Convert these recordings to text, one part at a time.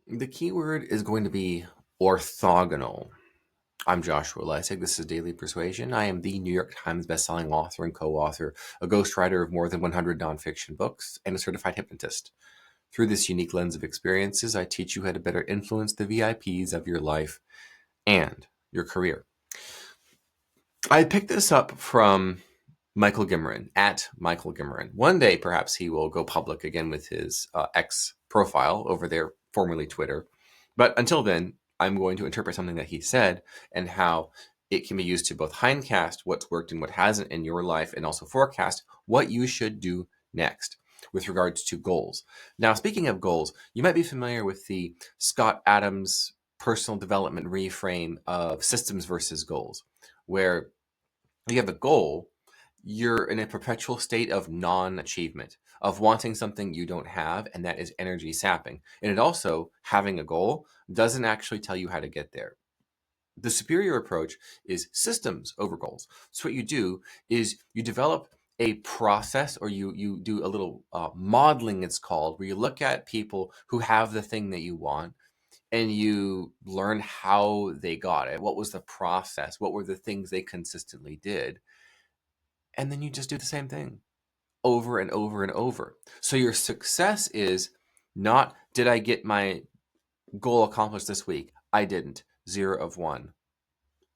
The key word is going to be orthogonal. I'm Joshua Lisec. This is Daily Persuasion. I am the New York Times bestselling author and co-author, a ghostwriter of more than 100 nonfiction books, and a certified hypnotist. Through this unique lens of experiences, I teach you how to better influence the VIPs of your life and your career. I picked this up from Michael Gimmerin, at Michael Gimmerin. One day, perhaps he will go public again with his X profile over there, formerly Twitter. But until then, I'm going to interpret something that he said and how it can be used to both hindcast what's worked and what hasn't in your life, and also forecast what you should do next with regards to goals. Now, speaking of goals, you might be familiar with the Scott Adams personal development reframe of systems versus goals, where you have a goal, you're in a perpetual state of non-achievement, of wanting something you don't have, and that is energy sapping. And it also, having a goal, doesn't actually tell you how to get there. The superior approach is systems over goals. So what you do is you develop a process, or you do a little modeling, it's called, where you look at people who have the thing that you want, and you learn how they got it. What was the process? What were the things they consistently did? And then you just do the same thing over and over and over. So your success is not, did I get my goal accomplished this week? I didn't. 0 of 1.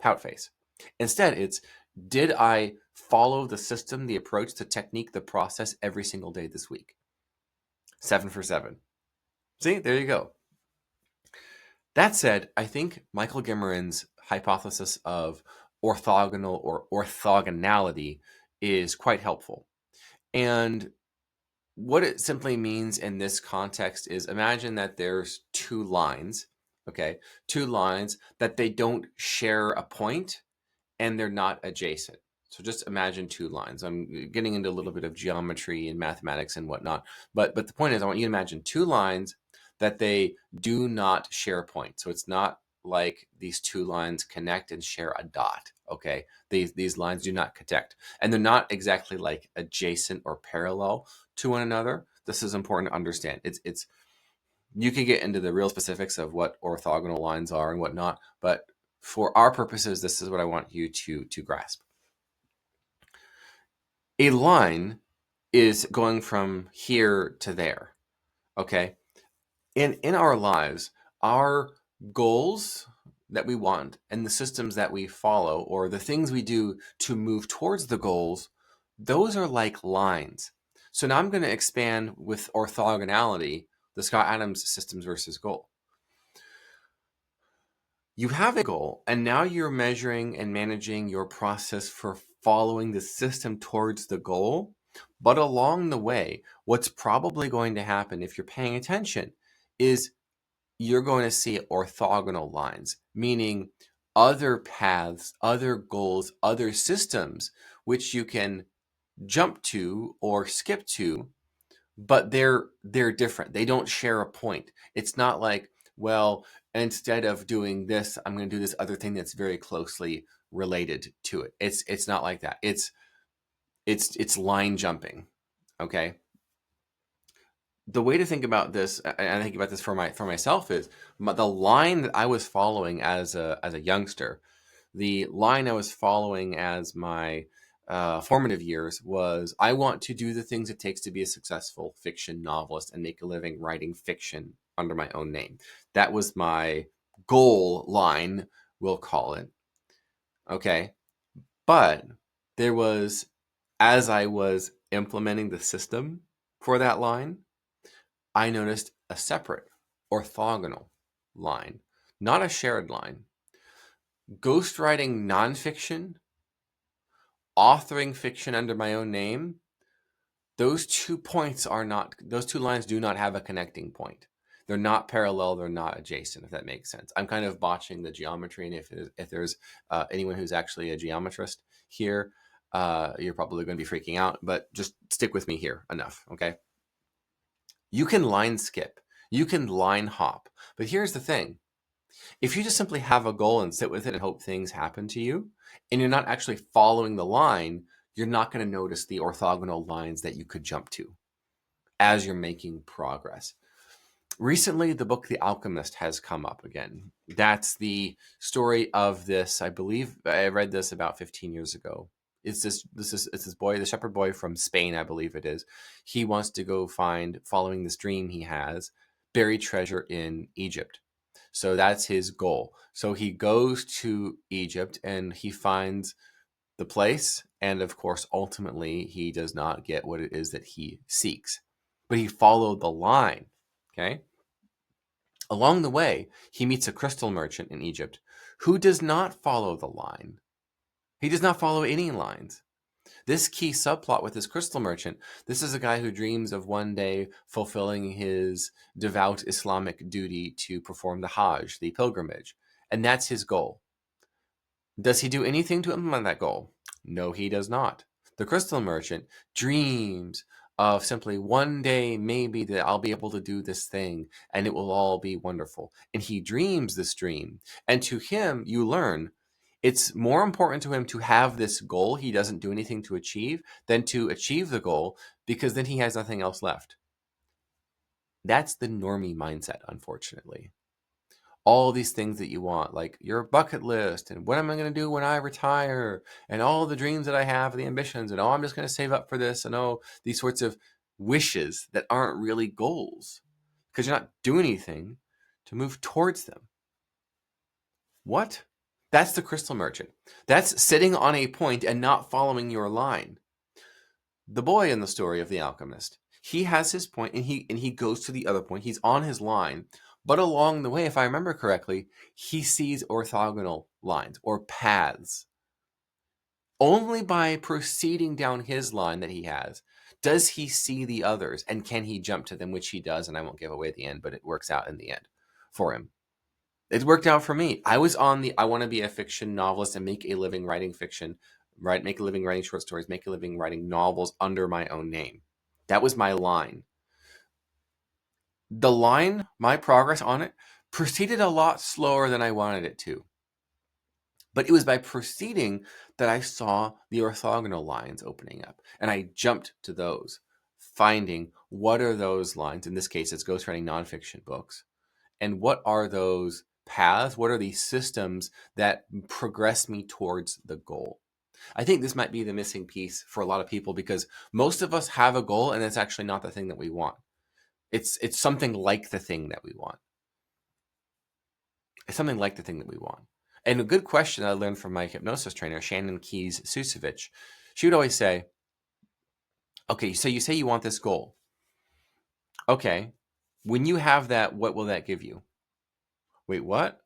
Pout face. Instead, it's, did I follow the system, the approach, the technique, the process every single day this week? 7 for 7. See, there you go. That said, I think Michael Gimmerin's hypothesis of orthogonal or orthogonality is quite helpful. And what it simply means in this context is, imagine that there's two lines, okay? Two lines that they don't share a point and they're not adjacent. So just imagine two lines. I'm getting into a little bit of geometry and mathematics and whatnot, but the point is, I want you to imagine two lines that they do not share a point. So it's not like these two lines connect and share a dot, okay? These lines do not connect, and they're not exactly like adjacent or parallel to one another. This is important to understand. It's you can get into the real specifics of what orthogonal lines are and whatnot, but for our purposes, this is what I want you to grasp. A line is going from here to there, okay? In our lives, our goals that we want and the systems that we follow, or the things we do to move towards the goals, those are like lines. So now I'm going to expand with orthogonality, the Scott Adams systems versus goal. You have a goal, and now you're measuring and managing your process for following the system towards the goal. But along the way, what's probably going to happen, if you're paying attention, is you're going to see orthogonal lines, meaning other paths, other goals, other systems, which you can jump to or skip to, but they're different. They don't share a point. It's not like, well, instead of doing this, I'm going to do this other thing that's very closely related to it. It's not like that. It's line jumping. Okay. The way to think about this, and I think about this for myself, is the line that I was following as a youngster, the line I was following as my formative years was, I want to do the things it takes to be a successful fiction novelist and make a living writing fiction under my own name. That was my goal line, we'll call it. Okay. But there was, as I was implementing the system for that line, I noticed a separate orthogonal line, not a shared line. Ghostwriting nonfiction, authoring fiction under my own name, those two lines do not have a connecting point. They're not parallel, they're not adjacent, if that makes sense. I'm kind of botching the geometry, and if there's anyone who's actually a geometrist here, you're probably going to be freaking out, but just stick with me here enough, okay? You can line skip, you can line hop, but here's the thing. If you just simply have a goal and sit with it and hope things happen to you, and you're not actually following the line, you're not going to notice the orthogonal lines that you could jump to as you're making progress. Recently, the book The Alchemist has come up again. That's the story of this. I believe I read this about 15 years ago. It's this boy, the shepherd boy from Spain, I believe it is. He wants to go find, following this dream he has, buried treasure in Egypt. So that's his goal. So he goes to Egypt and he finds the place, and of course, ultimately, he does not get what it is that he seeks. But he followed the line. Okay. Along the way, he meets a crystal merchant in Egypt who does not follow the line. He does not follow any lines. This key subplot with this crystal merchant, this is a guy who dreams of one day fulfilling his devout Islamic duty to perform the Hajj, the pilgrimage. And that's his goal. Does he do anything to implement that goal? No, he does not. The crystal merchant dreams of simply one day maybe that I'll be able to do this thing and it will all be wonderful. And he dreams this dream. And to him, you learn it's more important to him to have this goal he doesn't do anything to achieve than to achieve the goal, because then he has nothing else left. That's the normie mindset, unfortunately. All these things that you want, like your bucket list and what am I going to do when I retire and all the dreams that I have, the ambitions, and oh, I'm just going to save up for this, and oh, these sorts of wishes that aren't really goals because you're not doing anything to move towards them. What? That's the crystal merchant. That's sitting on a point and not following your line. The boy in the story of the alchemist, he has his point and he goes to the other point. He's on his line. But along the way, if I remember correctly, he sees orthogonal lines or paths. Only by proceeding down his line that he has does he see the others, and can he jump to them, which he does, and I won't give away the end, but it works out in the end for him. It worked out for me. I was on the I want to be a fiction novelist and make a living writing fiction, right? Make a living writing short stories, make a living writing novels under my own name. That was my line. The line, my progress on it, proceeded a lot slower than I wanted it to. But it was by proceeding that I saw the orthogonal lines opening up. And I jumped to those, finding what are those lines. In this case, it's ghostwriting nonfiction books. And what are those paths? What are these systems that progress me towards the goal? I think this might be the missing piece for a lot of people, because most of us have a goal and it's actually not the thing that we want. It's something like the thing that we want. It's something like the thing that we want. And a good question I learned from my hypnosis trainer, Shannon Keys Susevich, she would always say, okay, so you say you want this goal. Okay, when you have that, what will that give you? Wait, what?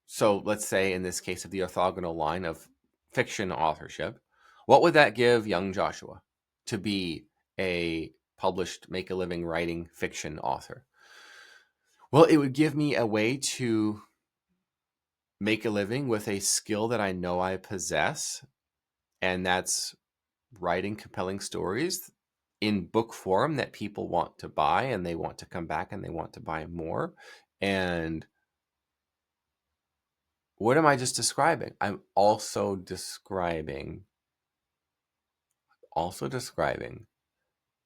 So let's say in this case of the orthogonal line of fiction authorship, what would that give young Joshua to be a published, make a living writing fiction author? Well, it would give me a way to make a living with a skill that I know I possess, and that's writing compelling stories in book form that people want to buy, and they want to come back and they want to buy more. And what am I just describing? I'm also describing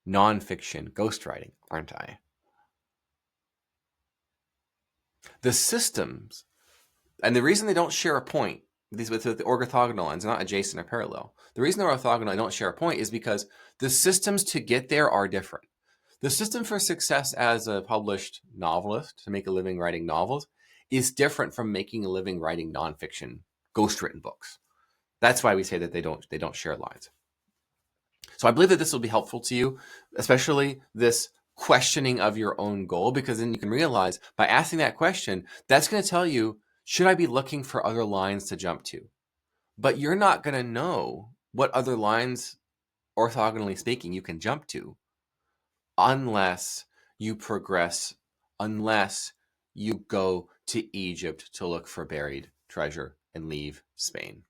nonfiction ghostwriting, aren't I? The systems, and the reason they don't share a point, these with the orthogonal lines, not adjacent or parallel. The reason they're orthogonal and don't share a point is because the systems to get there are different. The system for success as a published novelist, to make a living writing novels, is different from making a living writing nonfiction ghostwritten books. That's why we say that they don't share lines. So I believe that this will be helpful to you, especially this questioning of your own goal, because then you can realize by asking that question, that's going to tell you, should I be looking for other lines to jump to? But you're not going to know what other lines, orthogonally speaking, you can jump to unless you progress, unless you go to Egypt to look for buried treasure and leave Spain.